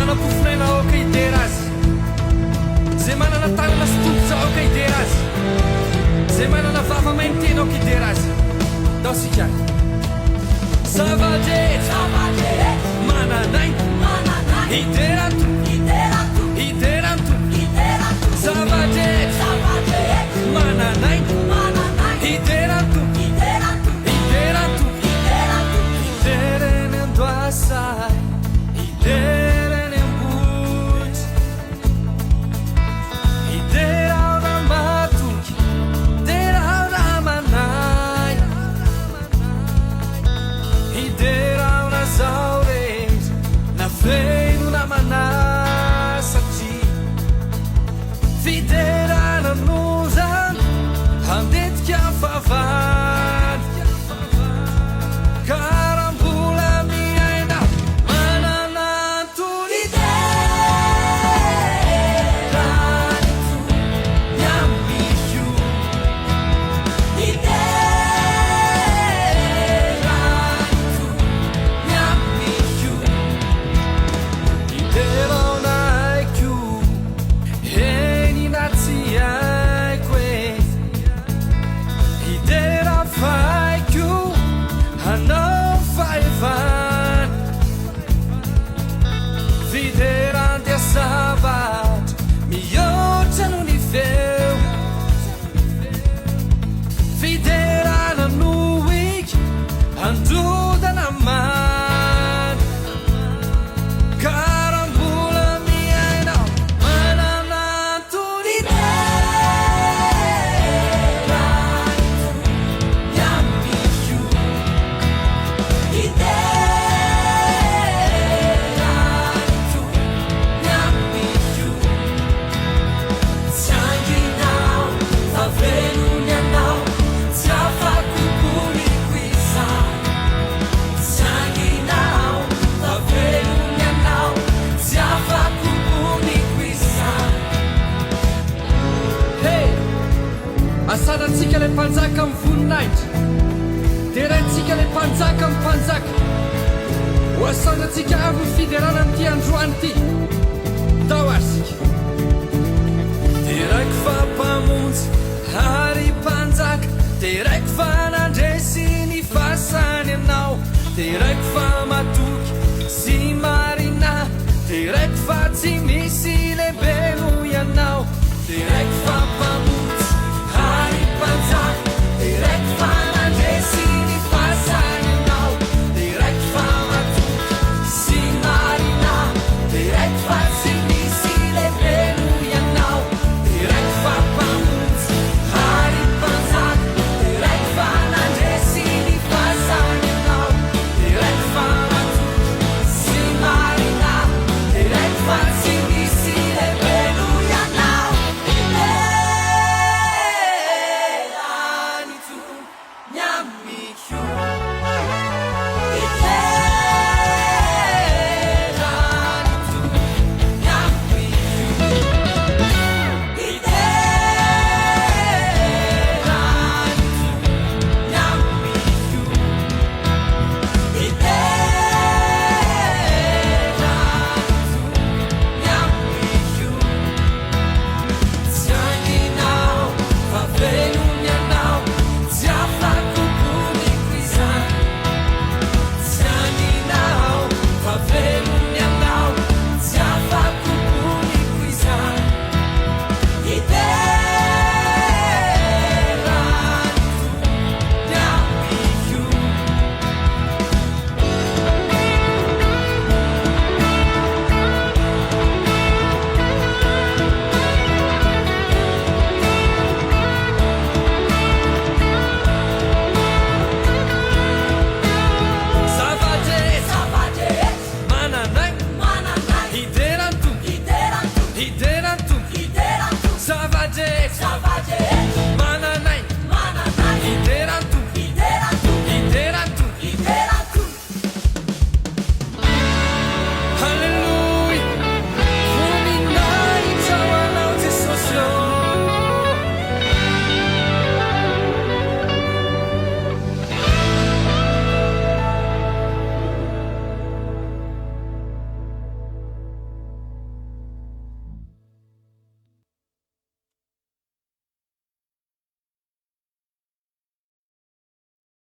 manapofinaina aoka idera azy zay manana tanana sytombotra aoka idera azy zay manana vava mainitena aoka idera azy dao sika zavadrehetra mananay ideranto ideranto zavadrehetra mananay ideranto ideranto idereny andoasay idereny ambotsy ideraona matoky ideraona manay ideraona zao rehetra na feno na manay satria fiderana nozany handetika favany karambola miaina mananantony ideranyto nyambikio ideranyto nyambikio ideraona aikio henina tsy aiko e idera faikio hanao faevany fiderandia zavatra mihoatra no ny feo fiderana no iky handrodana many karambola miainao mananantony ideranyto nyambikio ideranyto nyambikio tsy anginao favelony anao tsy afakokoniko izany tsy anginao favelony anao tsy afakokoniko izany hey asanatsika le mpanjaka amin'ny voninahitra terentsika le mpanjaka amin'ny mpanjaka ho asanatsika avy ny fiderana n'ity androany ity tao asika teraiko fampamonjy ary mpanjaka teraiko fa nandresy ny fasany anao teraiko fa matoky sy marina teraiko fa tsy misy lehibe no ianao teraiko fampamonjy ary mpanjaka teraiko fa nandresy ny fasany anao teraiko fa matoky sy marina teraiko fa tsy misy lehibe no ianao teraiko fampamonjy ary mpanjaka teraiko fa nandresy ny fasany anao teraiko fa matoky sy marina teraiko fa tsy misy lehibe no ianao ideranyto nyambikio ideranyto nyambikio ideranyto nyambikio ideranyto nyambikio tsy anginao favelony anao tsy afakokoniko izany tsy anginao favelony anao tsy afakokoniko izany ideranyto nyambikio zavadrehetra mananay ideranto ideranto zavadrehetra mananay ideranto